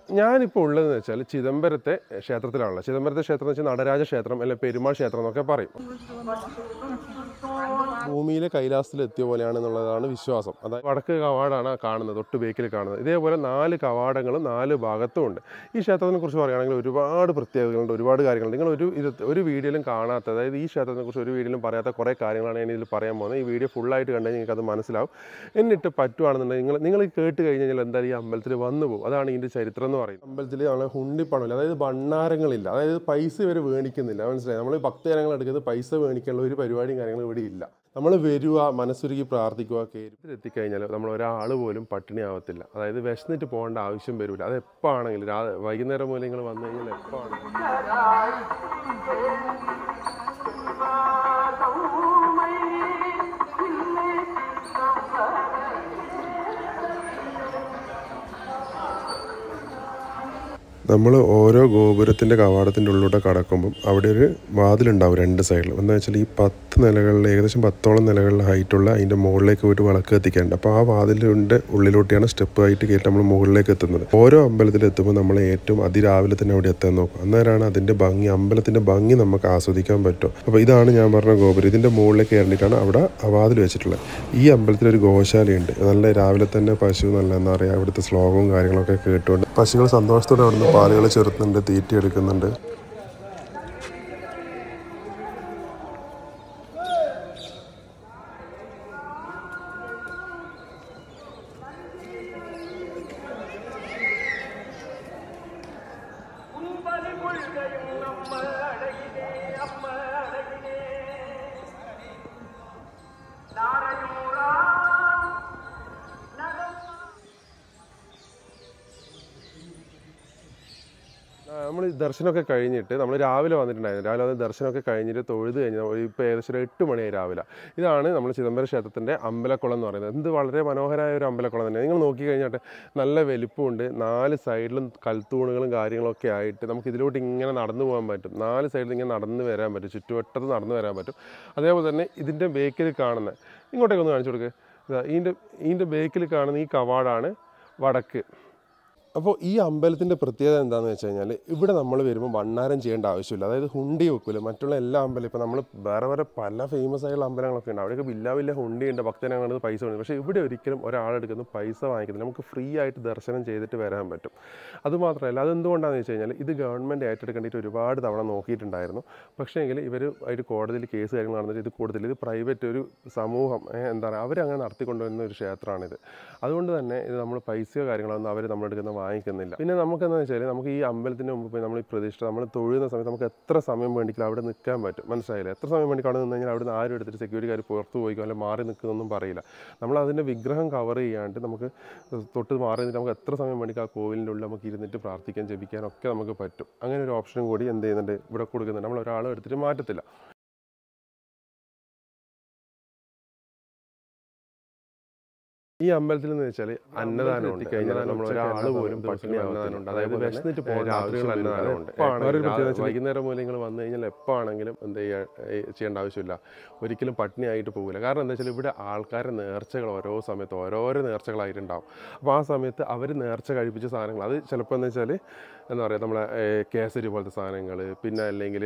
ഞാനിപ്പോൾ ഉള്ളതെന്ന് വെച്ചാൽ ചിദംബരത്തെ ക്ഷേത്രത്തിലാണുള്ളത്. ചിദംബരത്തെ ക്ഷേത്രം എന്ന് വെച്ചാൽ നടരാജ ക്ഷേത്രം അല്ലെങ്കിൽ പെരുമാൾ ക്ഷേത്രം എന്നൊക്കെ പറയും. ഭൂമിയിലെ കൈലാസത്തിലെത്തിയ പോലെയാണെന്നുള്ളതാണ് വിശ്വാസം. അതായത് വടക്ക് കവാടാണ് കാണുന്നത്, തൊട്ട് ബേക്കിൽ കാണുന്നത്. ഇതേപോലെ 4 കവാടങ്ങളും 4 ഭാഗത്തും ഉണ്ട്. ഈ ക്ഷേത്രത്തിനെ കുറിച്ച് പറയുകയാണെങ്കിൽ ഒരുപാട് പ്രത്യേകതകളുണ്ട്, ഒരുപാട് കാര്യങ്ങളുണ്ട്. നിങ്ങൾ ഒരു വീഡിയോയിലും കാണാത്ത, അതായത് ഈ ക്ഷേത്രത്തിനെ കുറിച്ച് ഒരു വീഡിയോയിലും പറയാത്ത കുറേ കാര്യങ്ങളാണ് ഞാൻ ഇതിൽ പറയാൻ പോകുന്നത്. ഈ വീഡിയോ ഫുള്ളായിട്ട് കണ്ടു കഴിഞ്ഞാൽ നിങ്ങൾക്ക് അത് മനസ്സിലാവും. എന്നിട്ട് പറ്റുവാണെന്നുണ്ടെങ്കിൽ നിങ്ങൾ കേട്ട് കഴിഞ്ഞ് കഴിഞ്ഞാൽ എന്തായാലും ഈ അമ്പലത്തിൽ വന്നു പോകും. അതാണ് ഇതിൻ്റെ ചരിത്രം എന്ന് പറയുന്നത്. അമ്പലത്തിൽ നമ്മൾ ഹുണ്ടിപ്പണമില്ല, അതായത് ഭണ്ണാരങ്ങളില്ല, അതായത് പൈസ ഇവർ മേടിക്കുന്നില്ല. മനസ്സിലായി? നമ്മൾ ഭക്തജനങ്ങൾ എടുക്കുന്നത് പൈസ മേടിക്കാനുള്ള ഒരു പരിപാടിയും കാര്യങ്ങളും ഇവിടെ ഇല്ല. നമ്മൾ വരിക, മനസ്സുരുകി പ്രാർത്ഥിക്കുക, എത്തിക്കഴിഞ്ഞാൽ നമ്മൾ ഒരാൾ പോലും പട്ടിണിയാവത്തില്ല. അതായത് വിശന്നിട്ട് പോകേണ്ട ആവശ്യം വരില്ല. അത് എപ്പോൾ ആണെങ്കിലും വൈകുന്നേരം മൂലം നിങ്ങൾ വന്നു കഴിഞ്ഞാൽ എപ്പോൾ ആണെങ്കിലും നമ്മൾ ഓരോ ഗോപുരത്തിൻ്റെ കവാടത്തിൻ്റെ ഉള്ളിലൂടെ കടക്കുമ്പം അവിടെ ഒരു വാതിലുണ്ടാവും 2 സൈഡിലും. എന്താ വെച്ചാൽ ഈ 10 നിലകളിൽ, ഏകദേശം 10ഓളം നിലകളിൽ ഹൈറ്റുള്ള അതിൻ്റെ മുകളിലേക്ക് പോയിട്ട് വിളക്ക് എത്തിക്കാനുണ്ട്. അപ്പോൾ ആ വാതിലിൻ്റെ ഉള്ളിലോട്ടാണ് സ്റ്റെപ്പ് ആയിട്ട് കയറ്റി നമ്മൾ മുകളിലേക്ക് എത്തുന്നത്. ഓരോ അമ്പലത്തിലെത്തുമ്പോൾ നമ്മൾ ഏറ്റവും അതിരാവിലെ തന്നെ അവിടെ എത്താൻ നോക്കും. അന്നേരമാണ് അതിൻ്റെ ഭംഗി, അമ്പലത്തിൻ്റെ ഭംഗി നമുക്ക് ആസ്വദിക്കാൻ പറ്റും. അപ്പോൾ ഇതാണ് ഞാൻ പറഞ്ഞ ഗോപുരം. ഇതിൻ്റെ മുകളിലേക്ക് കയറിയിട്ടാണ് അവിടെ വാതിൽ വെച്ചിട്ടുള്ളത്. ഈ അമ്പലത്തിലൊരു ഗോശാലയുണ്ട്. നല്ല രാവിലെ തന്നെ പശു നല്ല എന്താ പറയുക, അവിടുത്തെ ശ്ലോകവും കാര്യങ്ങളൊക്കെ കേട്ടുകൊണ്ട് പശുക്കൾ സന്തോഷത്തോടെ അവിടുന്ന് പാലുകൾ ചെറുത്തുന്നുണ്ട്, തീറ്റി എടുക്കുന്നുണ്ട്. നമ്മൾ ദർശനമൊക്കെ കഴിഞ്ഞിട്ട് നമ്മൾ രാവിലെ വന്നിട്ടുണ്ടായിരുന്നു. രാവിലെ വന്ന് ദർശനമൊക്കെ കഴിഞ്ഞിട്ട് തൊഴുത് കഴിഞ്ഞ് ഇപ്പോൾ ഏകദേശം ഒരു 8 മണിയായി രാവിലെ. ഇതാണ് നമ്മൾ ചിദംബരം ക്ഷേത്രത്തിൻ്റെ അമ്പലക്കുളം എന്ന് പറയുന്നത്. എന്ത് വളരെ മനോഹരമായ ഒരു അമ്പലക്കുളം തന്നെ. നിങ്ങൾ നോക്കി കഴിഞ്ഞാൽ നല്ല വലിപ്പമുണ്ട്. 4 സൈഡിലും കൽത്തൂണുകളും കാര്യങ്ങളൊക്കെ ആയിട്ട് നമുക്ക് ഇതിലോട്ട് ഇങ്ങനെ നടന്നു പോകാൻ പറ്റും. 4 സൈഡിൽ ഇങ്ങനെ നടന്ന് വരാൻ പറ്റും, ചുറ്റുവട്ടത്ത് നടന്നു വരാൻ പറ്റും. അതേപോലെ തന്നെ ഇതിൻ്റെ ബേക്കിൽ കാണുന്ന, ഇങ്ങോട്ടേക്ക് ഒന്ന് കാണിച്ചു കൊടുക്കുക, ഇതിൻ്റെ ബേക്കിൽ കാണുന്ന ഈ കവാടാണ് വടക്ക്. അപ്പോൾ ഈ അമ്പലത്തിൻ്റെ പ്രത്യേകത എന്താണെന്ന് വെച്ച് കഴിഞ്ഞാൽ ഇവിടെ നമ്മൾ വരുമ്പോൾ ഭണ്ണാരം ചെയ്യേണ്ട ആവശ്യമില്ല. അതായത് ഹുണ്ടി വെക്കില്ല. മറ്റുള്ള എല്ലാ അമ്പലം, ഇപ്പോൾ നമ്മൾ വേറെ പല ഫേമസ് ആയുള്ള അമ്പലങ്ങളൊക്കെ ഉണ്ട്, അവിടെയൊക്കെ വലിയ ഹുണ്ടിയുണ്ട്, ഭക്തജനങ്ങൾ പൈസ ഉണ്ട്. പക്ഷേ ഇവിടെ ഒരിക്കലും ഒരാളെടുക്കുന്ന പൈസ വാങ്ങിക്കുന്നില്ല. നമുക്ക് ഫ്രീ ആയിട്ട് ദർശനം ചെയ്തിട്ട് വരാൻ പറ്റും. അതുമാത്രമല്ല, അതെന്തുകൊണ്ടാണെന്ന് വെച്ച് കഴിഞ്ഞാൽ ഇത് ഗവൺമെൻറ് ഏറ്റെടുക്കേണ്ടിയിട്ട് ഒരുപാട് തവണ നോക്കിയിട്ടുണ്ടായിരുന്നു. പക്ഷേ എങ്കിൽ ഇവർ അതിൽ കോടതിയിൽ കേസ് കാര്യങ്ങൾ നടന്നിട്ട് ഇത് കൊടുത്തില്ല. ഇത് പ്രൈവറ്റ് ഒരു സമൂഹം എന്താ പറയുക, അവരങ്ങനെ നടത്തിക്കൊണ്ടുവരുന്ന ഒരു ക്ഷേത്രമാണിത്. അതുകൊണ്ട് തന്നെ ഇത് നമ്മൾ പൈസയോ കാര്യങ്ങളൊന്നും അവർ നമ്മളെടുക്കുന്ന വാങ്ങിക്കുന്നില്ല. പിന്നെ നമുക്കെന്ന് വെച്ചാൽ നമുക്ക് ഈ അമ്പലത്തിൻ്റെ മുമ്പ് പോയി നമ്മൾ ഈ പ്രതിഷ്ഠ നമ്മൾ തൊഴുന്ന സമയത്ത് നമുക്ക് എത്ര സമയം വേണ്ടിക്കില്ല അവിടെ നിൽക്കാൻ പറ്റും. മനസ്സിലായില്ല? എത്ര സമയം വേണ്ടി അവിടെ നിന്ന് കഴിഞ്ഞാൽ അവിടെ നിന്ന് ആരും എടുത്തിട്ട് സെക്യൂരിറ്റിക്കാർ പുറത്ത് പോയിക്കോ അല്ലെങ്കിൽ മാറി നിൽക്കുന്നൊന്നും പറയില്ല. നമ്മൾ അതിൻ്റെ വിഗ്രഹം കവർ ചെയ്യാണ്ട് നമുക്ക് തൊട്ട് മാറി നിന്നിട്ട് നമുക്ക് എത്ര സമയം വേണ്ടി ആ കോവിലിൻ്റെ ഉള്ളിൽ നമുക്ക് ഇരുന്നിട്ട് പ്രാർത്ഥിക്കാൻ, ജപിക്കാനൊക്കെ നമുക്ക് പറ്റും. അങ്ങനെ ഒരു ഓപ്ഷനും കൂടി എന്ത് ചെയ്യുന്നുണ്ട്, ഇവിടെ കൊടുക്കുന്നുണ്ട്. നമ്മൾ ഒരാളും എടുത്തിട്ട് മാറ്റത്തില്ല. ഈ അമ്പലത്തിൽ എന്ന് വെച്ചാൽ അന്നദാനം എത്തിക്കഴിഞ്ഞാൽ നമ്മൾ ഒരാൾ പോലും പട്ടിണി അന്നദാനമുണ്ട്. അതായത് വിശന്നിട്ട് പോകുന്ന രാത്രികൾ അന്നദാനമുണ്ട്. വൈകുന്നേരം മൂലം നിങ്ങൾ വന്നു കഴിഞ്ഞാൽ എപ്പോൾ ആണെങ്കിലും എന്ത് ചെയ്യേണ്ട ആവശ്യമില്ല, ഒരിക്കലും പട്ടിണി ആയിട്ട് പോകില്ല. കാരണം എന്താ വെച്ചാൽ ഇവിടെ ആൾക്കാരുടെ നേർച്ചകൾ ഓരോ സമയത്ത് ഓരോരോ നേർച്ചകളായിട്ടുണ്ടാവും. അപ്പോൾ ആ സമയത്ത് അവർ നേർച്ച കഴിപ്പിച്ച സാധനങ്ങൾ, അത് ചിലപ്പോൾ എന്ന് വെച്ചാൽ എന്താ പറയുക, നമ്മളെ കേസരി പോലത്തെ സാധനങ്ങൾ, പിന്നെ അല്ലെങ്കിൽ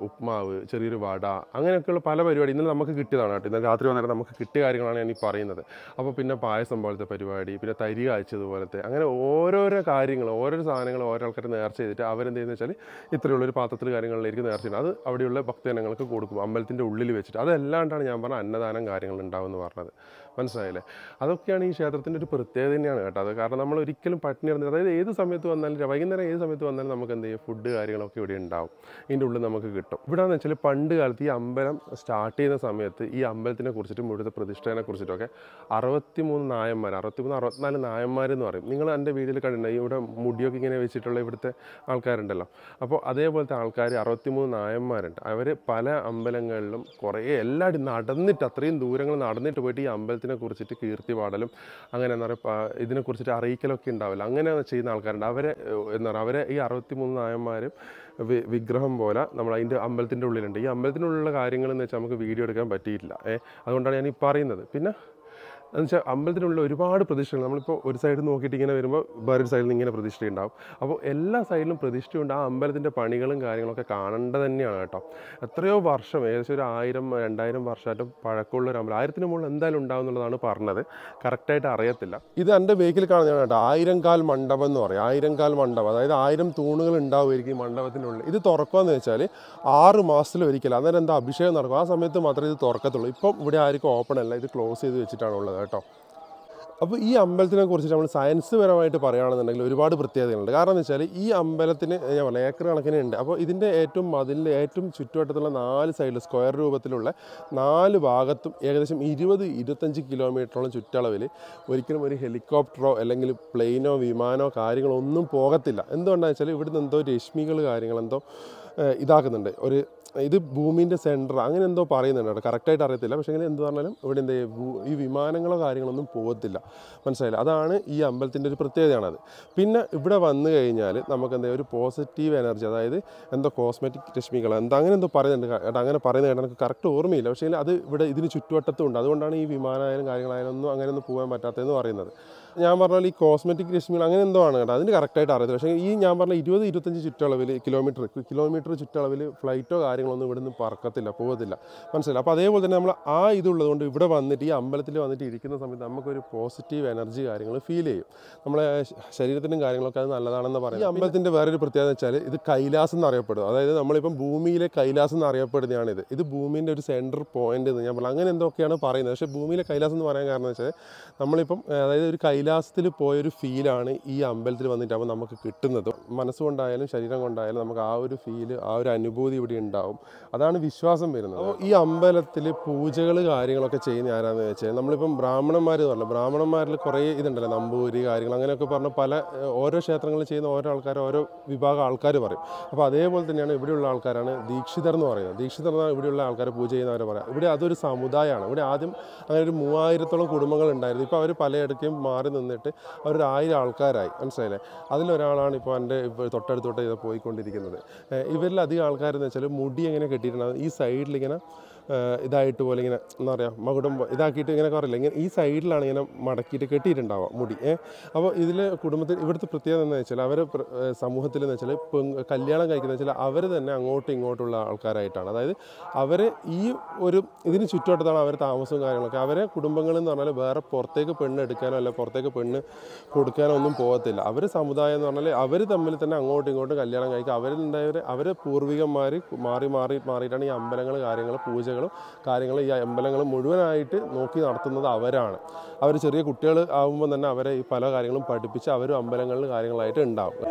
ഉപ്മാവ്, ചെറിയൊരു വട, അങ്ങനെയൊക്കെയുള്ള പല പരിപാടി ഇന്നലെ നമുക്ക് കിട്ടിയതാണ് കേട്ടോ. ഇന്നലെ രാത്രി വന്നിട്ട് നമുക്ക് കിട്ടിയ കാര്യങ്ങളാണ് ഞാൻ ഈ പറയുന്നത്. അപ്പോൾ പിന്നെ പായസം പോലത്തെ പരിപാടി, പിന്നെ തരി കാഴ്ചതുപോലത്തെ, അങ്ങനെ ഓരോരോ കാര്യങ്ങൾ, ഓരോരോ സാധനങ്ങൾ ഓരോ ആൾക്കാർ നേർച്ച ചെയ്തിട്ട് അവരെന്ത് ചെയ്യുന്നത് വെച്ചാൽ ഇത്രയുള്ളൊരു പാത്രത്തിൽ കാര്യങ്ങളിലേക്ക് നേർച്ച ചെയ്യുന്നത്. അത് അവിടെയുള്ള ഭക്തജനങ്ങൾക്ക് കൊടുക്കും അമ്പലത്തിൻ്റെ ഉള്ളിൽ വെച്ചിട്ട്. അതല്ലാണ്ടാണ് ഞാൻ പറഞ്ഞ അന്നദാനം കാര്യങ്ങൾ ഉണ്ടാവുമെന്ന് പറഞ്ഞത്. മനസ്സിലായില്ലേ? അതൊക്കെയാണ് ഈ ക്ഷേത്രത്തിൻ്റെ ഒരു പ്രത്യേകത തന്നെയാണ് കേട്ടോ. അത് കാരണം നമ്മൾ ഒരിക്കലും പട്ടിണി ഇടുന്നത്, അതായത് ഏത് സമയത്ത് വന്നാലും വൈകുന്നേരം ഏത് സമയത്ത് വന്നാലും നമുക്ക് എന്ത് ചെയ്യും, ഫുഡ് കാര്യങ്ങളൊക്കെ ഇവിടെ ഉണ്ടാവും, ഇതിൻ്റെ ഉള്ളിൽ നമുക്ക് കിട്ടും. ഇവിടെ എന്ന് വെച്ചാൽ പണ്ട് കാലത്ത് ഈ അമ്പലം സ്റ്റാർട്ട് ചെയ്യുന്ന സമയത്ത് ഈ അമ്പലത്തിനെ കുറിച്ചിട്ടും ഇവിടുത്തെ പ്രതിഷ്ഠേനെ കുറിച്ചിട്ടൊക്കെ 63 നായന്മാർ, 64 നായന്മാരെന്ന് പറയും. നിങ്ങൾ എൻ്റെ വീഡിയോയിൽ കണ്ടിട്ടുണ്ടെങ്കിൽ ഇവിടെ മുടിയൊക്കെ ഇങ്ങനെ വെച്ചിട്ടുള്ള ഇവിടുത്തെ ആൾക്കാരുണ്ടല്ലോ. അപ്പോൾ അതേപോലത്തെ ആൾക്കാർ 63 നായന്മാരുണ്ട്. അവർ പല അമ്പലങ്ങളിലും കുറേ എല്ലാവരും നടന്നിട്ട്, അത്രയും ദൂരങ്ങൾ നടന്നിട്ട് പോയിട്ട് ഈ അമ്പലത്തിനെ കുറിച്ചിട്ട് കീർത്തി പാടലും അങ്ങനെ എന്താ പറയുക ഇതിനെക്കുറിച്ചിട്ട് അറിയിക്കലൊക്കെ ഉണ്ടാവില്ല. അങ്ങനെ ചെയ്യുന്ന ആൾക്കാരുണ്ട്. അവരെ എന്താ പറയുക, അവരെ ഈ 63 നായന്മാരും വിഗ്രഹം പോലെ നമ്മൾ അതിൻ്റെ അമ്പലത്തിൻ്റെ ഉള്ളിലുണ്ട്. ഈ അമ്പലത്തിൻ്റെ ഉള്ളിലുള്ള കാര്യങ്ങളെന്ന് വെച്ചാൽ നമുക്ക് വീഡിയോ എടുക്കാൻ പറ്റിയിട്ടില്ല. അതുകൊണ്ടാണ് ഞാൻ ഈ പറയുന്നത്. പിന്നെ എന്നുവെച്ചാൽ അമ്പലത്തിനുള്ള ഒരുപാട് പ്രതിഷ്ഠകൾ നമ്മളിപ്പോൾ ഒരു സൈഡ് നോക്കിയിട്ട് ഇങ്ങനെ വരുമ്പോൾ വേറൊരു സൈഡിൽ നിന്ന് ഇങ്ങനെ പ്രതിഷ്ഠ ഉണ്ടാവും. അപ്പോൾ എല്ലാ സൈഡിലും പ്രതിഷ്ഠയുണ്ട്. ആ അമ്പലത്തിൻ്റെ പണികളും കാര്യങ്ങളൊക്കെ കാണേണ്ടത് തന്നെയാണ് കേട്ടോ. എത്രയോ വർഷം, ഏകദേശം ഒരു 1000-2000 വർഷമായിട്ട് പഴക്കമുള്ള ഒരു അമ്പലം. 1000-ന് മുകളിൽ എന്തായാലും ഉണ്ടാവും എന്നുള്ളതാണ് പറഞ്ഞത്. കറക്റ്റായിട്ട് അറിയത്തില്ല. ഇത് എൻ്റെ ബേക്കിൽ കാണുന്നതാണ് കേട്ടോ 1000 കാൽ മണ്ഡപം എന്ന് പറയും. 1000 കാൽ മണ്ഡപം, അതായത് 1000 തൂണുകൾ ഉണ്ടാവുമായിരിക്കും ഈ മണ്ഡപത്തിനുള്ളിൽ. ഇത് തുറക്കുകയെന്ന് വെച്ചാൽ 6 മാസത്തിലൊരിക്കൽ, അന്നേരം എന്താ അഭിഷേകം നടക്കും, ആ സമയത്ത് മാത്രമേ ഇത് തുറക്കത്തുള്ളൂ. ഇപ്പം ഇവിടെ ആർക്കും ഓപ്പൺ അല്ല, ഇത് ക്ലോസ് ചെയ്ത് വെച്ചിട്ടാണ് ഉള്ളത് കേട്ടോ. അപ്പോൾ ഈ അമ്പലത്തിനെ കുറിച്ച് നമ്മൾ സയൻസ് പരമായിട്ട് പറയുകയാണെന്നുണ്ടെങ്കിൽ ഒരുപാട് പ്രത്യേകതകളുണ്ട്. കാരണം എന്ന് വെച്ചാൽ ഈ അമ്പലത്തിന് ഞാൻ പറഞ്ഞ ഏക്കർ കണക്കിന് ഉണ്ട്. അപ്പോൾ ഇതിൻ്റെ മതിലിൻ്റെ ഏറ്റവും ചുറ്റുവട്ടത്തുള്ള 4 സൈഡിൽ സ്ക്വയർ രൂപത്തിലുള്ള 4 ഭാഗത്തും ഏകദേശം 20-25 കിലോമീറ്ററോളം ചുറ്റളവിൽ ഒരിക്കലും ഒരു ഹെലികോപ്റ്ററോ അല്ലെങ്കിൽ പ്ലെയിനോ വിമാനോ കാര്യങ്ങളോ ഒന്നും പോകത്തില്ല. എന്തുകൊണ്ടാണെന്ന് വെച്ചാൽ ഇവിടുന്ന് എന്തോ രശ്മികൾ കാര്യങ്ങളെന്തോ ഇതാക്കുന്നുണ്ട്. ഇത് ഭൂമിൻ്റെ സെൻറ്റർ അങ്ങനെ എന്തോ പറയുന്നുണ്ട് കേട്ടോ, കറക്റ്റായിട്ട് അറിയത്തില്ല. പക്ഷേ ഇങ്ങനെ എന്ത് പറഞ്ഞാലും ഇവിടെ ഈ വിമാനങ്ങളോ കാര്യങ്ങളൊന്നും പോകത്തില്ല. മനസ്സിലായില്ല? അതാണ് ഈ അമ്പലത്തിൻ്റെ ഒരു പ്രത്യേകതയാണത്. പിന്നെ ഇവിടെ വന്നു കഴിഞ്ഞാൽ നമുക്ക് ഒരു പോസിറ്റീവ് എനർജി, അതായത് എന്തോ കോസ്മെറ്റിക് രശ്മികൾ അങ്ങനെ എന്തോ പറയുന്നുണ്ട് കേട്ടോ. അങ്ങനെ പറയുന്നത് കേട്ടോ, എനിക്ക് കറക്റ്റ് ഓർമ്മയില്ല. പക്ഷേ അത് ഇവിടെ ഇതിന് ചുറ്റുവട്ടത്തും ഉണ്ട്. അതുകൊണ്ടാണ് ഈ വിമാനമായാലും കാര്യങ്ങളായാലും അങ്ങനെയൊന്നും പോകാൻ പറ്റാത്തതെന്ന് പറയുന്നത്. ഞാൻ പറഞ്ഞാൽ ഈ കോസ്മെറ്റിക് രശ്മികൾ അങ്ങനെ എന്തോ ആണ് കേട്ടോ, അതിന് കറക്റ്റായിട്ട് അറിയത്തില്ല. പക്ഷേ ഈ ഞാൻ പറഞ്ഞ 20-25 ചുറ്റളവിൽ കിലോമീറ്റർ ചുറ്റളവിൽ ഫ്ലൈറ്റോ കാര്യങ്ങളൊന്നും ഇവിടെ നിന്ന് പറക്കത്തില്ല, പോകത്തില്ല. മനസ്സിലായി? അപ്പോൾ അതേപോലെ തന്നെ നമ്മൾ ഇതുള്ളതുകൊണ്ട് ഇവിടെ വന്നിട്ട് ഈ അമ്പലത്തിൽ വന്നിട്ട് ഇരിക്കുന്ന സമയത്ത് നമുക്കൊരു പോസിറ്റീവ് എനർജി കാര്യങ്ങൾ ഫീൽ ചെയ്യും. നമ്മളെ ശരീരത്തിനും കാര്യങ്ങളൊക്കെ അത് നല്ലതാണെന്ന് പറയും. ഈ അമ്പലത്തിൻ്റെ വേറൊരു പ്രത്യേകത വെച്ചാൽ ഇത് കൈലാസം എന്നറിയപ്പെടും. അതായത് നമ്മളിപ്പം ഭൂമിയിലെ കൈലാസം എന്നറിയപ്പെടുന്നതാണിത്. ഇത് ഭൂമിൻ്റെ ഒരു സെൻറ്റർ പോയിന്റ് എന്ന് ഞാൻ പറഞ്ഞു. അങ്ങനെ എന്തൊക്കെയാണ് പറയുന്നത്. പക്ഷേ ഭൂമിയിലെ കൈലാസം എന്ന് പറയാൻ കാരണം വെച്ചാൽ നമ്മളിപ്പം അതായത് ഒരു കൈലാസത്തിൽ പോയൊരു ഫീലാണ് ഈ അമ്പലത്തിൽ വന്നിട്ടാകുമ്പോൾ നമുക്ക് കിട്ടുന്നത്. മനസ്സുകൊണ്ടായാലും ശരീരം കൊണ്ടായാലും നമുക്ക് ആ ഒരു ഫീല്, ആ ഒരു അനുഭൂതി ഇവിടെ ഉണ്ടാവും. അതാണ് വിശ്വാസം വരുന്നത്. അപ്പോൾ ഈ അമ്പലത്തിൽ പൂജകൾ കാര്യങ്ങളൊക്കെ ചെയ്യുന്ന ആരാന്ന് വെച്ചാൽ നമ്മളിപ്പം ബ്രാഹ്മണന്മാർ എന്ന് പറഞ്ഞാൽ ബ്രാഹ്മണന്മാരിൽ കുറേ ഇതുണ്ടല്ലോ, നമ്പൂരി കാര്യങ്ങൾ അങ്ങനെയൊക്കെ പറഞ്ഞ ഓരോ ക്ഷേത്രങ്ങളിൽ ചെയ്യുന്ന ഓരോ ആൾക്കാർ ഓരോ വിഭാഗം ആൾക്കാർ പറയും. അപ്പോൾ അതേപോലെ തന്നെയാണ് ഇവിടെയുള്ള ആൾക്കാരാണ് ദീക്ഷിതർ എന്ന് പറയുന്നത്. ദീക്ഷിതർ എന്നാൽ ഇവിടെയുള്ള ആൾക്കാർ പൂജ ചെയ്യുന്നവരെ പറയാം. ഇവിടെ അതൊരു സമുദായമാണ്. ഇവിടെ ആദ്യം അങ്ങനെ ഒരു 3000-ഓളം കുടുംബങ്ങൾ ഉണ്ടായിരുന്നു. ഇപ്പോൾ അവർ പലയിടയ്ക്കും മാറി നിന്നിട്ട് അവരൊരു 1000 ആൾക്കാരായി. മനസ്സിലായില്ലേ? അതിലൊരാളാണ് ഇപ്പോൾ എൻ്റെ തൊട്ടടുത്തോട്ട് ഇത് പോയിക്കൊണ്ടിരിക്കുന്നത്. ഇവരിലധികം ആൾക്കാരെന്ന് വെച്ചാൽ മുടി എങ്ങനെ കെട്ടിയിട്ടുണ്ടാകും ഈ സൈഡിലിങ്ങനെ ഇതായിട്ട് പോലെ ഇങ്ങനെ എന്താ പറയുക മകുടം ഇതാക്കിയിട്ട് ഇങ്ങനെ പറയില്ല, ഇങ്ങനെ ഈ സൈഡിലാണ് ഇങ്ങനെ മടക്കിയിട്ട് കെട്ടിയിട്ടുണ്ടാവുക മുടി. അപ്പോൾ കുടുംബത്തിൽ ഇവിടുത്തെ പ്രത്യേകത എന്ന് വെച്ചാൽ അവർ സമൂഹത്തിൽ എന്ന് വെച്ചാൽ കല്യാണം കഴിക്കുന്നത് വെച്ചാൽ അവർ തന്നെ അങ്ങോട്ടും ഇങ്ങോട്ടുള്ള ആൾക്കാരായിട്ടാണ്. അതായത് അവർ ഇതിന് ചുറ്റുവട്ടത്താണ് അവർ താമസവും കാര്യങ്ങളൊക്കെ. അവരെ കുടുംബങ്ങളിൽ എന്ന് പറഞ്ഞാൽ വേറെ പുറത്തേക്ക് പെണ്ണ് എടുക്കാനോ അല്ല പുറത്തേക്ക് പെണ്ണ് കൊടുക്കാനോ ഒന്നും പോകത്തില്ല. അവർ സമുദായം എന്ന് പറഞ്ഞാൽ അവർ തമ്മിൽ തന്നെ അങ്ങോട്ടും ഇങ്ങോട്ടും കല്യാണം കഴിക്കുക. അവരെ പൂർവികന്മാർ മാറിയിട്ടാണ് ഈ അമ്പലങ്ങൾ കാര്യങ്ങൾ പൂജകളും കാര്യങ്ങളും ഈ അമ്പലങ്ങൾ മുഴുവനായിട്ട് നോക്കി നടത്തുന്നത് അവരാണ്. അവർ ചെറിയ കുട്ടികൾ ആകുമ്പോൾ തന്നെ അവരെ ഈ പല കാര്യങ്ങളും പഠിപ്പിച്ച് അവരും അമ്പലങ്ങളിൽ കാര്യങ്ങളായിട്ട് ഉണ്ടാവും.